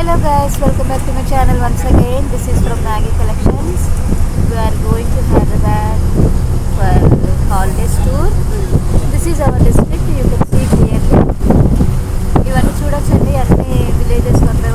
Hello guys, welcome back to my channel once again. This is from Nagi Collections. We are going to Hyderabad for holidays tour. This is our district. You can see clearly. ఇవన్నీ చూడొచ్చండి, అన్ని villages one by